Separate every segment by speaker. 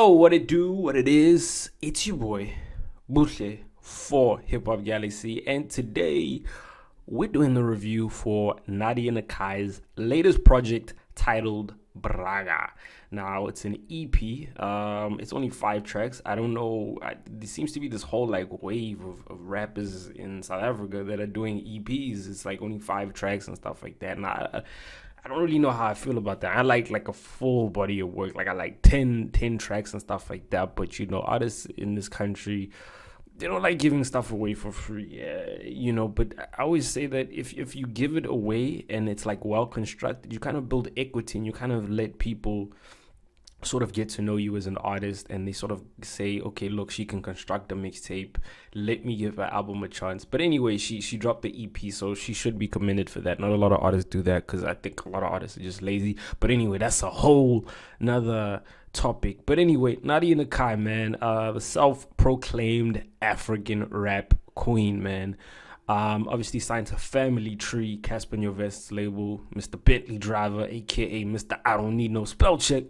Speaker 1: Yo, what it do, what it is, it's your boy, Buhle for HipHop Galaxy, and today we're doing the review for Nadia Nakai's latest project titled Bragga. Now, it's an EP, it's only 5 tracks. I don't know, there seems to be this whole like wave of rappers in South Africa that are doing EPs. It's like only 5 tracks and stuff like that, and I don't really know how I feel about that. I like a full body of work. Like I like 10 tracks and stuff like that. But artists in this country, they don't like giving stuff away for free. But I always say that if you give it away and it's like well constructed, you kind of build equity and you kind of let people sort of get to know you as an artist, and they sort of say, okay, look, she can construct a mixtape, let me give her album a chance. But anyway, she dropped the EP, so she should be commended for that. Not a lot of artists do that, because I think a lot of artists are just lazy. But anyway, that's a whole another topic. But anyway, Nadia Nakai, man, the self-proclaimed African rap queen, man. Obviously signed to Family Tree, Casper Nyovest's label, Mr. Bentley Driver, aka Mr. I Don't Need No Spell Check.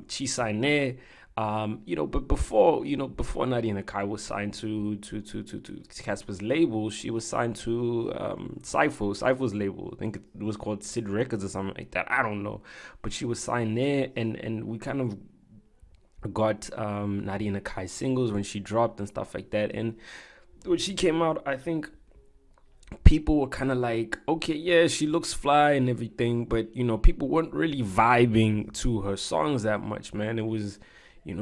Speaker 1: She signed there. But before Nadia Nakai was signed to Casper's label, she was signed to Cypher's label. I think it was called Sid Records or something like that. I don't know. But she was signed there, and we kind of got Nadia Nakai singles when she dropped and stuff like that. And when she came out, I think people were kind of like, okay, yeah, she looks fly and everything, but people weren't really vibing to her songs that much, man. It was,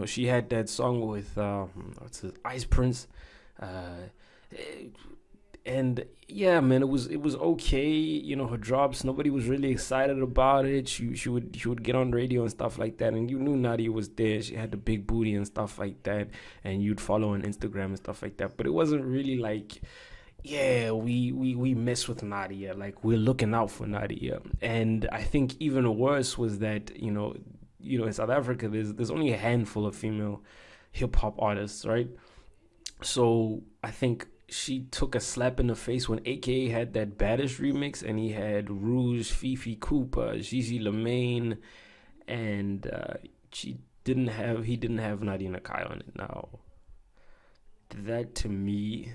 Speaker 1: she had that song with Ice Prince, and yeah, man, it was okay. Her drops, nobody was really excited about it. She would get on radio and stuff like that, and you knew Nadia was there. She had the big booty and stuff like that, and you'd follow on Instagram and stuff like that. But it wasn't really like, yeah, we mess with Nadia, like we're looking out for Nadia. And I think even worse was that in South Africa there's only a handful of female hip hop artists, right? So I think she took a slap in the face when AKA had that Baddest remix, and he had Rouge, Fifi Cooper, Gigi Lamaine, and he didn't have Nadia Nakai on it. Now that, to me,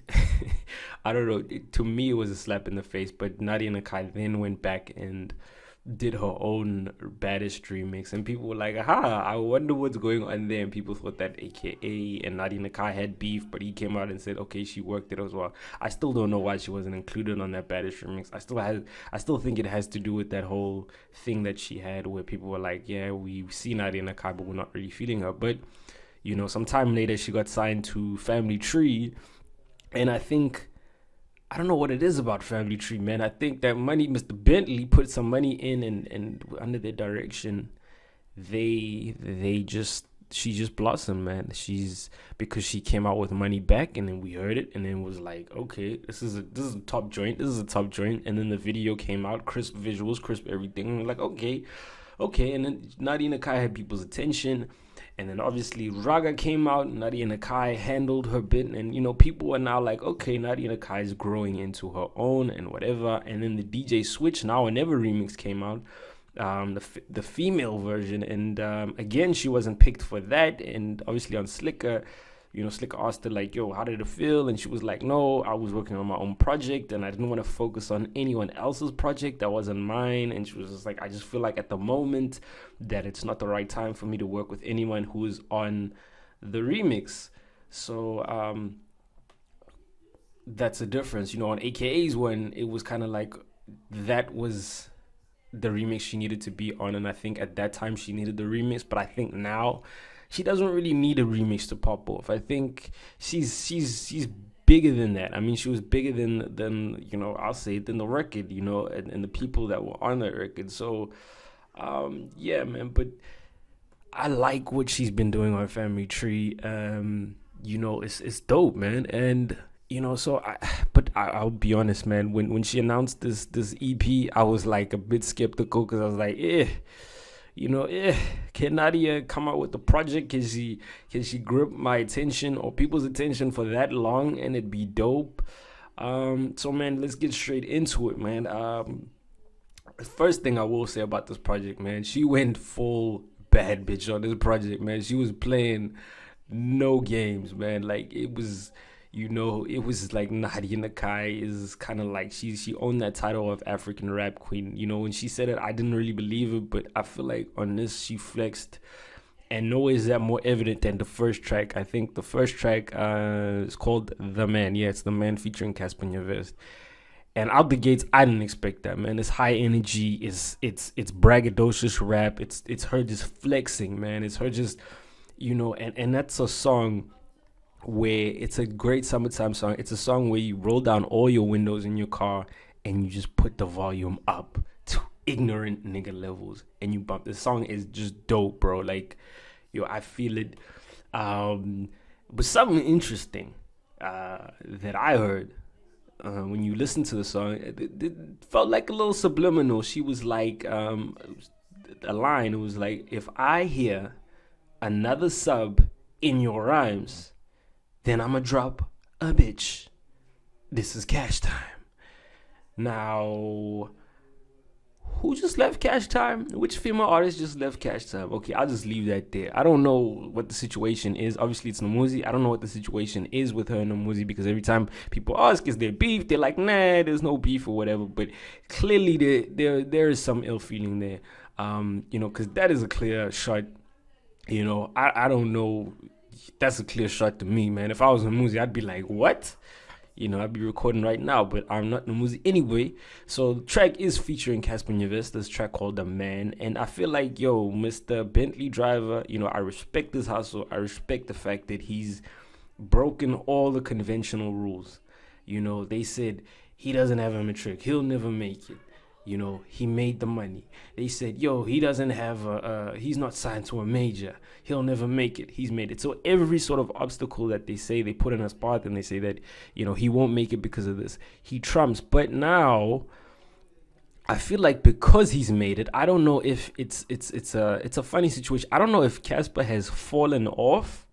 Speaker 1: I don't know, to me it was a slap in the face. But Nadia Nakai then went back and did her own Baddest remix, and people were like, aha, I wonder what's going on there. And people thought that AKA and Nadia Nakai had beef, but he came out and said, okay, she worked it as well. I still don't know why she wasn't included on that Baddest remix. I still think it has to do with that whole thing that she had, where people were like, yeah, we see Nadia Nakai, but we're not really feeling her. But sometime later she got signed to Family Tree, and I don't know what it is about Family Tree, man. I think that Mr. Bentley put some money in, and under their direction, she just blossomed, man. Because she came out with Money Back, and then we heard it, and then was like, okay, this is a top joint. And then the video came out, crisp visuals, crisp everything. And we're like, okay. And then Nadia Nakai had people's attention. And then obviously Bragga came out, Nadia Nakai handled her bit, and people are now like, okay, Nadia Nakai is growing into her own and whatever. And then the DJ Switch Now or Never remix came out, the female version, and again, she wasn't picked for that. And obviously on Slicker, Slicker asked her like, yo, how did it feel? And she was like, no, I was working on my own project and I didn't want to focus on anyone else's project that wasn't mine. And she was just like, I just feel like at the moment that it's not the right time for me to work with anyone who's on the remix. So that's a difference. On AKA's one, it was kind of like that was the remix she needed to be on, and I think at that time she needed the remix. But I think now she doesn't really need a remix to pop off. I think she's bigger than that. I mean, she was bigger than I'll say than the record, and the people that were on that record. So yeah, man. But I like what she's been doing on Family Tree. It's dope, man. And I'll be honest, man. When she announced this EP, I was like a bit skeptical, because I was like, can Nadia come out with the project? Can she grip my attention or people's attention for that long and it'd be dope? So man, let's get straight into it, man. First thing I will say about this project, man, she went full bad bitch on this project, man. She was playing no games, man. Like it was, it was like Nadia Nakai is kind of like she owned that title of African rap queen. When she said it, I didn't really believe it, but I feel like on this she flexed. And no way is that more evident than the first track. I think the first track is called The Man. Yeah, it's The Man featuring Casper Nyovest. And out the gates, I didn't expect that, man. It's high energy. It's braggadocious rap. It's her just flexing, man. It's her just, and that's a song where it's a great summertime song. It's a song where you roll down all your windows in your car and you just put the volume up to ignorant nigga levels and you bump. The song is just dope, bro. Like, I feel it. But something interesting that I heard when you listen to the song, it felt like a little subliminal. She was like, a line, it was like, if I hear another sub in your rhymes, then I'ma drop a bitch. This is cash time. Now, who just left Cash Time? Which female artist just left Cash Time? Okay, I'll just leave that there. I don't know what the situation is. Obviously, it's Nomuzi. I don't know what the situation is with her and Nomuzi because every time people ask, is there beef? They're like, nah, there's no beef or whatever. But clearly, there is some ill feeling there. Because that is a clear shot. I don't know. That's a clear shot to me, man. If I was Nomuzi, I'd be like, what? I'd be recording right now, but I'm not Nomuzi anyway. So the track is featuring Casper Nyovest, this track called The Man. And I feel like, Mr. Bentley driver, I respect his hustle. I respect the fact that he's broken all the conventional rules. They said he doesn't have a matric. He'll never make it. He made the money. They said, he doesn't have he's not signed to a major. He'll never make it. He's made it. So every sort of obstacle that they say, they put in his path and they say that, he won't make it because of this. He trumps. But now, I feel like because he's made it, I don't know if it's a funny situation. I don't know if Casper has fallen off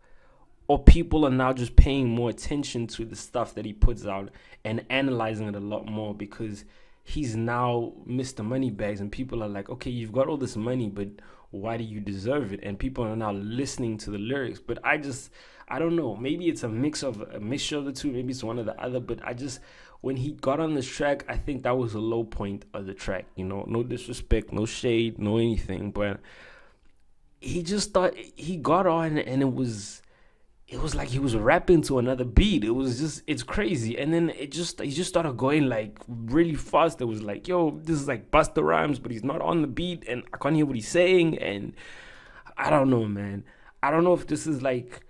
Speaker 1: or people are now just paying more attention to the stuff that he puts out and analyzing it a lot more because he's now Mr. Moneybags and people are like, okay, you've got all this money, but why do you deserve it? And people are now listening to the lyrics. But I don't know. Maybe it's a mixture of the two. Maybe it's one or the other. But when he got on this track, I think that was a low point of the track. No disrespect, no shade, no anything. But he just thought he got on and it was like he was rapping to another beat. It's crazy. And then he just started going like really fast. It was like, this is like Busta Rhymes, but he's not on the beat and I can't hear what he's saying. And I don't know, man. I don't know if this is like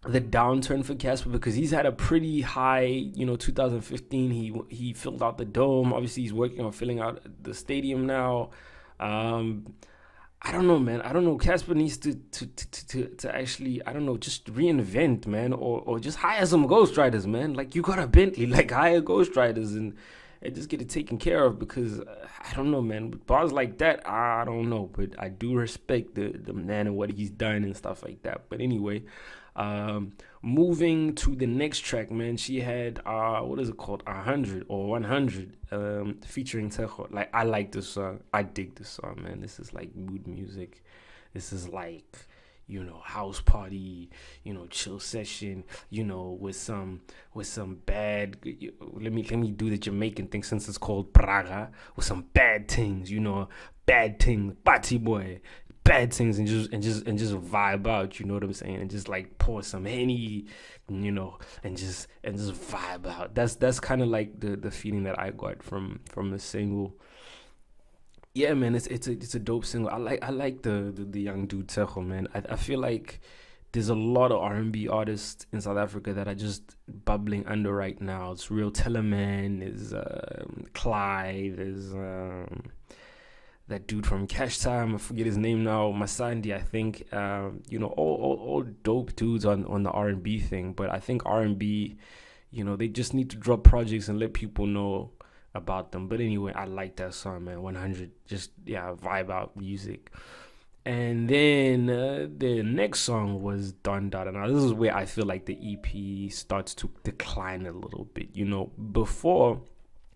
Speaker 1: the downturn for Casper because he's had a pretty high, 2015. He filled out the dome. Obviously, he's working on filling out the stadium now. I don't know, man. I don't know. Casper needs to actually, I don't know, just reinvent, man, or just hire some ghostwriters, man. Like, you got a Bentley, like, hire ghostwriters and just get it taken care of because, I don't know, man. With bars like that, I don't know. But I do respect the man and what he's done and stuff like that. But anyway, moving to the next track, man, she had, what is it called? 100 or 100, featuring Tejo. Like, I like this song. I dig this song, man. This is like mood music. This is like, house party, chill session, with some bad, let me do the Jamaican thing since it's called Bragga, with some bad things, bad things, party boy, bad things and just vibe out, you know what I'm saying, and just like pour some Henny, and just vibe out. That's kind of like the feeling that I got from the single. Yeah, man, it's a dope single. I like the young dude Tejo, man. I feel like there's a lot of R&B artists in South Africa that are just bubbling under right now. It's Real Tellerman, there's Clyde, there's that dude from Cash Time, I forget his name now, Masandi, I think. All dope dudes on the R&B thing. But I think R&B, they just need to drop projects and let people know about them. But anyway, I like that song, man. 100, just vibe out music. And then the next song was Don Dada. Now this is where I feel like the EP starts to decline a little bit. Before,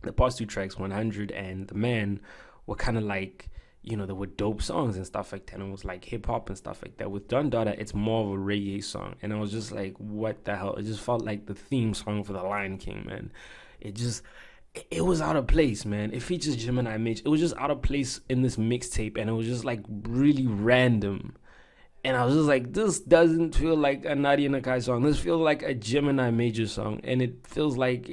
Speaker 1: the past two tracks, 100 and The Man, were kind of like there were dope songs and stuff like that. And it was like hip hop and stuff like that. With Don Dada, it's more of a reggae song. And I was just like, what the hell? It just felt like the theme song for The Lion King, man. It just, it was out of place, man. It features Gemini Mitch. It was just out of place in this mixtape. And it was just like really random. And I was just like, this doesn't feel like a Nadia Nakai song. This feels like a Gemini Major song. And it feels like,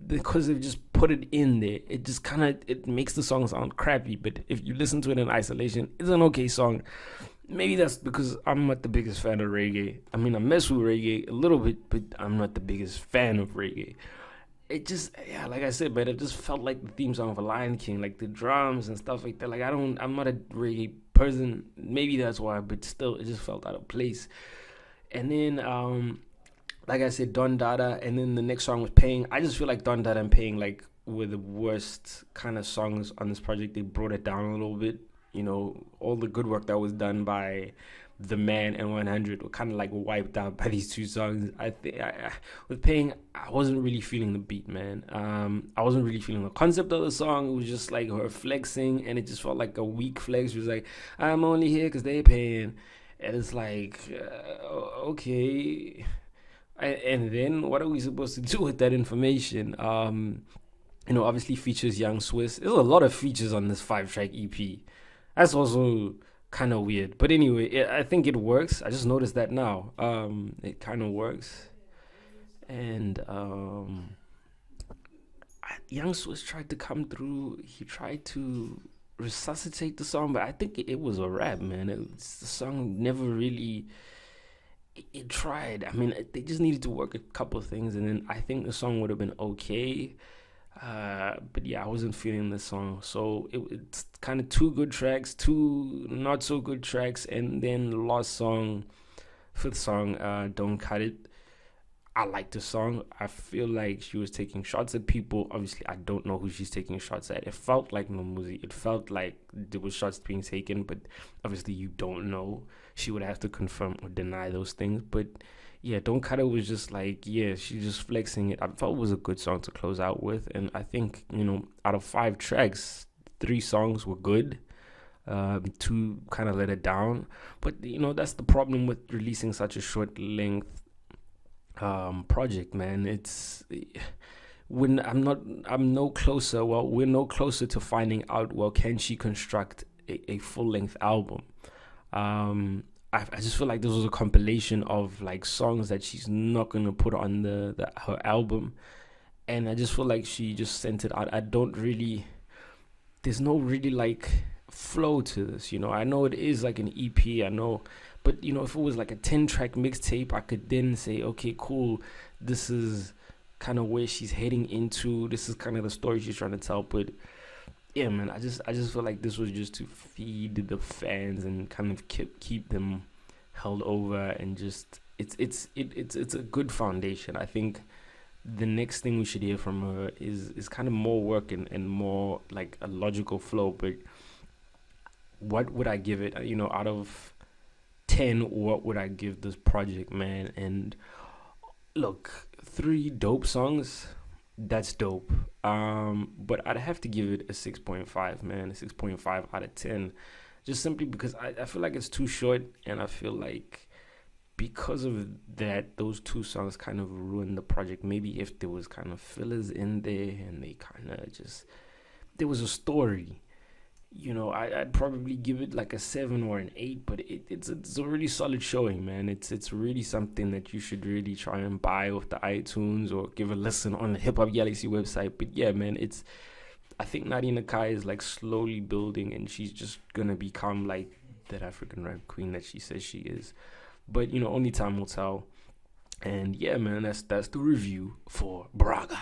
Speaker 1: because they've just put it in there, it just kind of, it makes the song sound crappy. But if you listen to it in isolation, it's an okay song. Maybe that's because I'm not the biggest fan of reggae. I mean, I mess with reggae a little bit, but I'm not the biggest fan of reggae. It just, yeah, like I said, but it just felt like the theme song of a Lion King, like the drums and stuff like that. Like, I'm not a reggae person. Maybe that's why, but still, it just felt out of place. And then, like I said, Don Dada, and then the next song was Paying. I just feel like Don Dada and Paying, like, were the worst kind of songs on this project. They brought it down a little bit. All the good work that was done by The Man and 100 were kind of like wiped out by these two songs. I think with Paying, I wasn't really feeling the beat, man. I wasn't really feeling the concept of the song. It was just like her flexing, and it just felt like a weak flex. She was like, I'm only here because they paying. And it's like, okay. And then what are we supposed to do with that information? Obviously features Young Swiss. There's a lot of features on this 5-track EP. That's also kind of weird, but anyway, I think it works. I just noticed that now. It kind of works. And Young Swiss tried to come through. He tried to resuscitate the song, but I think it was a rap, man. The song never really, it tried. I mean, they just needed to work a couple of things, and then I think the song would have been okay. But yeah, I wasn't feeling the song. So it's kind of two good tracks, two not so good tracks, and then last song, fifth song, Don't Cut It. I like the song. I feel like she was taking shots at people. Obviously, I don't know who she's taking shots at. It felt like Nomuzi. It felt like there was shots being taken, but obviously you don't know. She would have to confirm or deny those things. But yeah, Don't Cut It was just like, yeah, she's just flexing it. I felt it was a good song to close out with. And I think, out of 5 tracks, 3 songs were good. 2 kind of let it down. But, that's the problem with releasing such a short length project, man. It's when we're no closer to finding out, well, can she construct a full length album? I just feel like this was a compilation of like songs that she's not gonna put on her album, and I just feel like she just sent it out. There's no really like flow to this, I know it is like an EP, I know, but if it was like a 10-track mixtape, I could then say, okay, cool, this is kind of where she's heading into, this is kind of the story she's trying to tell. But yeah, man, I just feel like this was just to feed the fans and kind of keep them held over, and just it's a good foundation. I think the next thing we should hear from her is kind of more work and more like a logical flow. But what would I give it? Out of 10, what would I give this project, man? And look, 3 dope songs. That's dope. But I'd have to give it a 6.5, man. A 6.5 out of 10. Just simply because I feel like it's too short, and I feel like because of that, those 2 songs kind of ruined the project. Maybe if there was kind of fillers in there and they kind of just, there was a story, I'd probably give it like a 7 or an 8, but it's a really solid showing, man. It's really something that you should really try and buy off the iTunes or give a listen on the HipHop Galaxy website. But yeah, man, I think Nadia Nakai is like slowly building, and she's just gonna become like that African rap queen that she says she is. But only time will tell. And yeah, man, that's the review for Bragga.